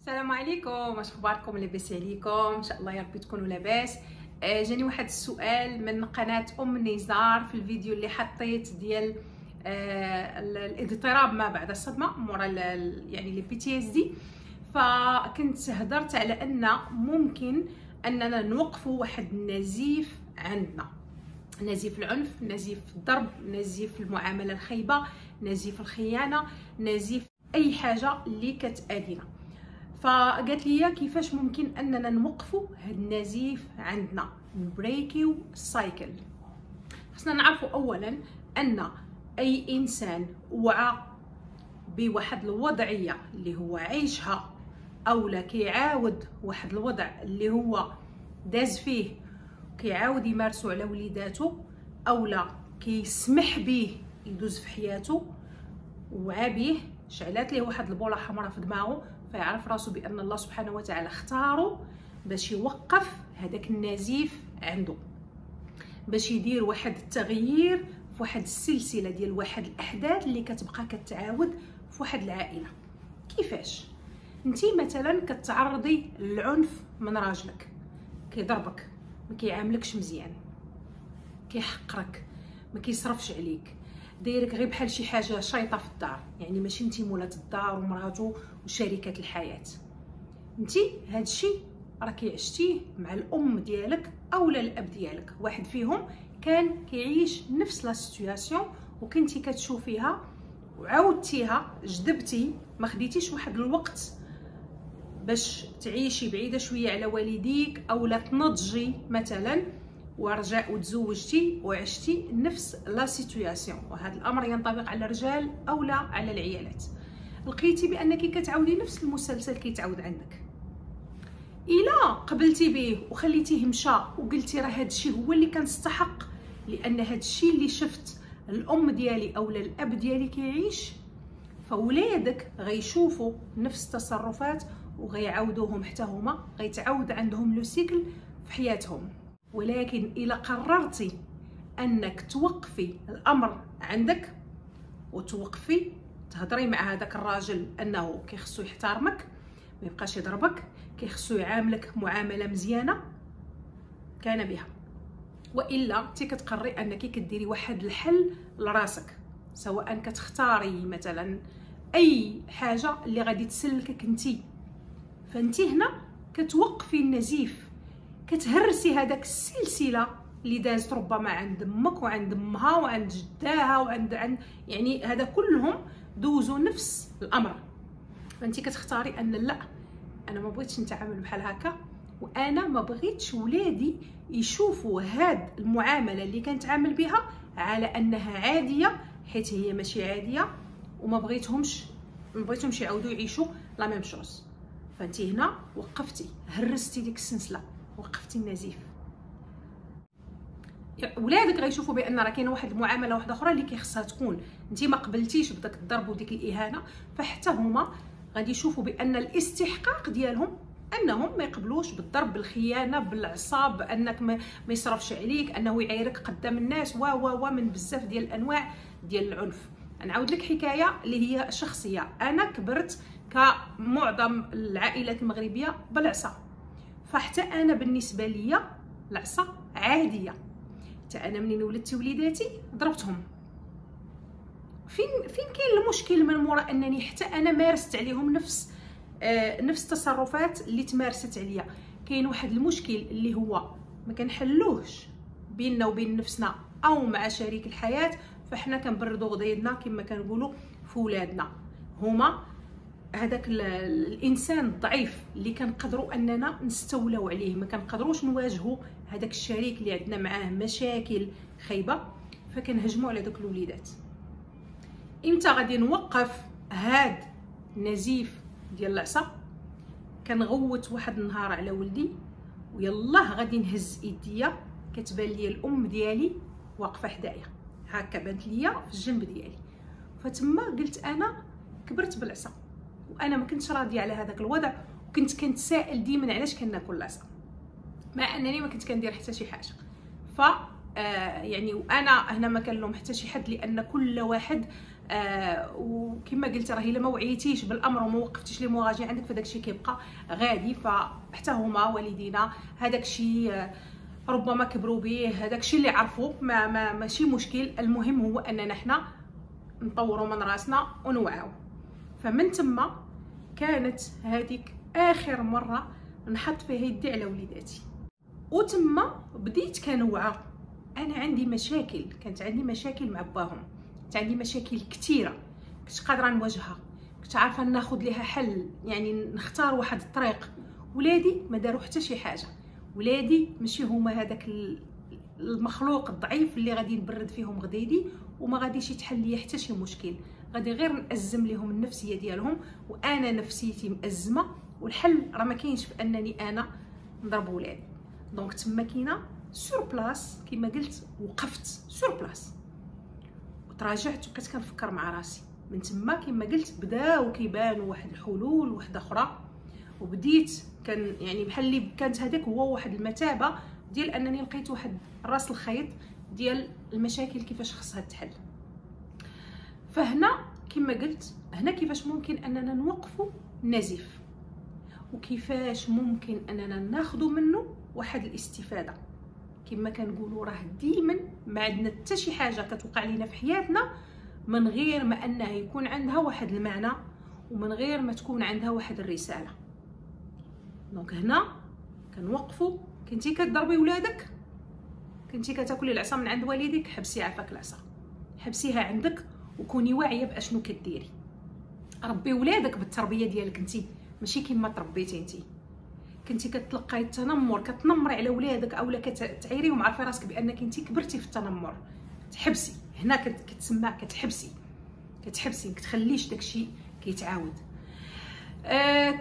السلام عليكم، واش اخباركم؟ لاباس عليكم؟ ان شاء الله يا ربي تكونوا لاباس. جاني واحد السؤال من قناه نزار في الفيديو اللي حطيت ديال الاضطراب ما بعد الصدمه مورا يعني لي بي تي اس دي. فكنت هضرت على ان ممكن اننا نوقفوا واحد النزيف عندنا، نزيف العنف، نزيف الضرب، نزيف المعامله الخايبه، نزيف الخيانه، نزيف اي حاجه اللي كتأذينا. فقالت لي كيفاش ممكن اننا نوقفوا هذا النزيف عندنا، نبريكيو السايكل. خصنا نعرفوا اولا ان اي انسان وعى بواحد الوضعيه اللي هو عايشها اولا كيعاود واحد الوضع اللي هو داز فيه كيعاود يمارسو على وليداتو اولا كيسمح به يدوز في حياته، وعى به شعلات ليه واحد البوله حمراء في دماغه، فيعرف راسو بان الله سبحانه وتعالى اختارو باش يوقف هذاك النزيف عنده، باش يدير واحد التغيير في واحد السلسله ديال واحد الاحداث اللي كتبقى كتعاود في واحد العائله. كيفاش؟ انتي مثلا كتعرضي للعنف من راجلك، كيضربك، ما كيعاملكش مزيان، كيحقرك، ما كيصرفش عليك، دايرك غير بحال شي حاجه شايطه في الدار، يعني ماشي انتي مولات الدار ومراتو وشريكه الحياه. انتي هادشي راكي عشتيه مع الام ديالك اولا الاب ديالك، واحد فيهم كان كيعيش نفس لا سيتوياسيون وكنتي كتشوفيها وعاودتيها، جذبتي، ما خديتيش واحد الوقت باش تعيشي بعيده شويه على والديك اولا تنضجي مثلا ورجع وتزوجتي وعشتي نفس لا سيتوياسيون. وهذا الامر ينطبق على الرجال اولا على العيالات. لقيتي بانك كتعاودي نفس المسلسل كيتعاود عندك، الا قبلتي به وخليتيه مشى وقلتي راه هذا الشيء هو اللي كنستحق، لان هذا الشيء اللي شفت الام ديالي اولا الاب ديالي كيعيش، فولادك غيشوفوا نفس التصرفات وغيعاودوهم حتى هما، غيتعاود عندهم لو سيكل في حياتهم. ولكن إلا قررتي أنك توقفي الأمر عندك وتوقفي تهضري مع هذاك الراجل أنه كيخصو يحترمك، ما يبقاش يضربك، كيخصو يعاملك معاملة مزيانة، كان بها. وإلا انتي كتقرري أنك كديري واحد الحل لراسك، سواء كتختاري مثلا أي حاجة اللي غادي تسلكك انتي، فانتي هنا كتوقفي النزيف، كتهرسي هذاك السلسله اللي دازت ربما عند امك وعند امها وعند جداها وعند يعني هذا كلهم دوزوا نفس الامر. فانت كتختاري ان لا، انا ما بغيتش نتعامل بحال هكا، وانا ما بغيتش ولادي يشوفوا هاد المعامله اللي كنتعامل بها على انها عاديه، حيت هي ماشي عاديه، وما بغيتهمش يعاودوا يعيشوا لا ميم شوز. فانت هنا وقفتي، هرستي ديك السلسله، وقفتي النزيف. ولادك غيشوفوا بان راه كاينه واحد المعامله واحده اخرى اللي كيخصها تكون، انت ما قبلتيش بداك الضرب وديك الاهانه، فحتى هما غادي يشوفوا بان الاستحقاق ديالهم انهم ما يقبلوش بالضرب، بالخيانه، بالعصاب، انك ما يصرفش عليك، انه يعايرك قدام الناس و من بزاف ديال الانواع ديال العنف. نعاود لك حكايه اللي هي شخصيه. انا كبرت كمعظم العائلات المغربيه بالعصا، فحتى انا بالنسبه ليا العصا عاديه. حتى انا منين ولدت وليداتي ضربتهم. فين كاين المشكل من مورا انني حتى انا مارست عليهم نفس التصرفات اللي تمارست عليا؟ كاين واحد المشكل اللي هو ما كنحلوهش بيننا وبين نفسنا او مع شريك الحياه، فاحنا كنبردوا غضيضنا كما كنقولوا في ولادنا. هما هذاك الانسان الضعيف اللي كنقدروا اننا نستولوا عليه، ما كنقدروش نواجهوا هذاك الشريك اللي عندنا معاه مشاكل خايبه، فكنهجموا على دوك الوليدات. امتى غادي نوقف هاد النزيف ديال العصا؟ كنغوت واحد النهار على ولدي ويلاه غادي نهز ايديا، كتبان لي الام ديالي واقفه حدايا هكا، بانت ليا في الجنب ديالي، فتما قلت انا كبرت بالعصا، وانا ما كنتش راضيه على هذاك الوضع، وكنت كنتسائل ديما علاش كناكل العصا مع انني ما كنت كندير حتى شي حاجه. ف يعني وانا هنا ما كنلوم حتى شي حد، لان كل واحد وكما قلت راه الا ما وعيتيش بالامر وما وقفتيش ليموراجي عندك فداك الشيء كيبقى غادي. فحتى هما والدينا هذاك الشيء ربما كبروا به، هذاك الشيء اللي عرفوا ماشي مشكل. المهم هو اننا حنا نطوروا من راسنا ونوعاو. فمن تما كانت هذيك اخر مره نحط فيها يدي على وليداتي، وتما بديت كنوعى. انا عندي مشاكل، كانت عندي مشاكل مع باهم، كانت عندي مشاكل كثيره كنت قادره نواجهها، كنت عارفه ناخذ لها حل، يعني نختار واحد الطريق. ولادي ما داروا حتى شي حاجه، ولادي ماشي هما هذاك المخلوق الضعيف اللي غادي نبرد فيهم غديدي وما غاديش يتحل ليا حتى شي مشكل، غادي غير نأزم لهم النفسيه ديالهم وانا نفسيتي مأزمه. والحل راه ما كاينش في انني انا نضرب ولادي. دونك تما كاينه سور بلاص كما قلت، وقفت سور بلاص وتراجعت وبقيت كنفكر مع راسي. من تما كما قلت بداو كيبانوا واحد الحلول واحده اخرى، وبديت كان يعني بحال اللي كانت هذاك هو واحد المثابه ديال انني لقيت واحد راس الخيط ديال المشاكل كيفاش خصها تحل. فهنا كما قلت هنا كيفاش ممكن اننا نوقفوا النزيف، وكيفاش ممكن اننا ناخذوا منه واحد الاستفاده. كما كنقولوا راه ديما ما عندنا حتى شي حاجه كتوقع لينا في حياتنا من غير ما انها يكون عندها واحد المعنى ومن غير ما تكون عندها واحد الرساله. دونك هنا كنوقفوا. كنتي كتضربي ولادك، كنتي كتاكلي العصا من عند والديك، حبسي عافاك العصا، حبسيها عندك وكوني واعيه باشنو كديري. ربي ولادك بالتربيه ديالك انت، ماشي كيما تربيتي انت. كنتي كتلقاي التنمر كتنمري على ولادك اولا كتعيريهم، عارفه راسك بانك انت كبرتي في التنمر، تحبسي هنا كتسمى كتحبسي ما كتخليش داكشي كيتعاود.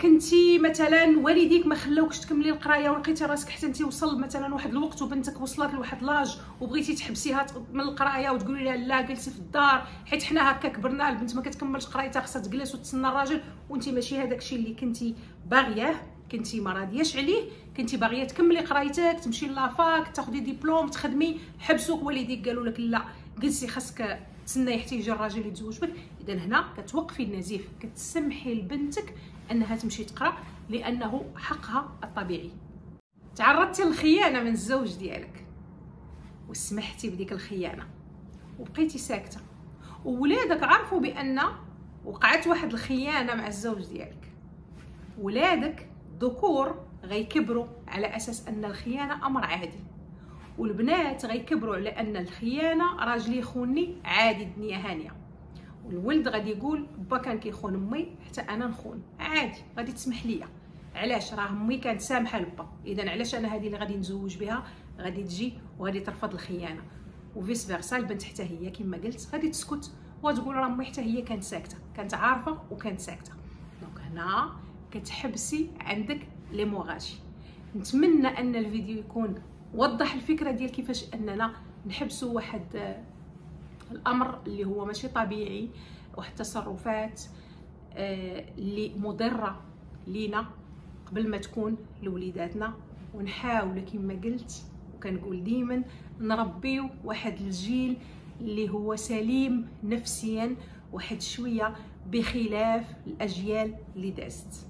كنتي مثلا والديك ما خلاوكش تكملي القرايه ولقيتي راسك حتى انت وصل مثلا واحد الوقت وبنتك وصلت لواحد لاج وبغيتي تحبسيها من القرايه وتقولي لها لا جلسي في الدار حيت حنا هكا كبرنا، البنت ما كتكملش قرايتها خاصها تجلس وتسنى الراجل، وانت ماشي هذاك الشيء اللي كنتي باغياه، كنتي ما راضياش عليه، كنتي باغيه تكملي قرايتك تمشي لافاك تاخدي ديبلوم تخدمي، حبسوك والديك قالوا لك لا جلسي خاصك تسناي حتى يجي الراجل يتزوج بك. اذا هنا كتوقفي النزيف، كتسمحي لبنتك انها تمشي تقرا لانه حقها الطبيعي. تعرضتي للخيانه من الزوج ديالك وسمحتي بديك الخيانه وبقيتي ساكته، وولادك عرفوا بان وقعت واحد الخيانه مع الزوج ديالك. ولادك ذكور غيكبروا على اساس ان الخيانه امر عادي، والبنات غيكبروا على ان الخيانه راجلي يخونني عادي الدنيا هانيه. والولد غادي يقول با كان كيخون امي حتى انا نخون عادي، غادي تسمح ليا. علاش؟ راه امي كانت سامحه لبا، اذا علاش انا هذه اللي غادي نزوج بها غادي تجي وغادي ترفض الخيانه. وفيس فيرسا البنت حتى هي كما قلت غادي تسكت وتقول راه امي حتى هي كانت ساكته، كانت عارفه وكانت ساكته. دونك هنا كتحبسي عندك ليموراجي. نتمنى ان الفيديو يكون وضح الفكره ديال كيفاش اننا نحبسوا واحد الامر اللي هو ماشي طبيعي، واحد التصرفات اللي مضره لينا قبل ما تكون لوليداتنا. ونحاول كما قلت وكنقول ديما نربيو واحد الجيل اللي هو سليم نفسيا واحد شويه بخلاف الاجيال اللي دازت.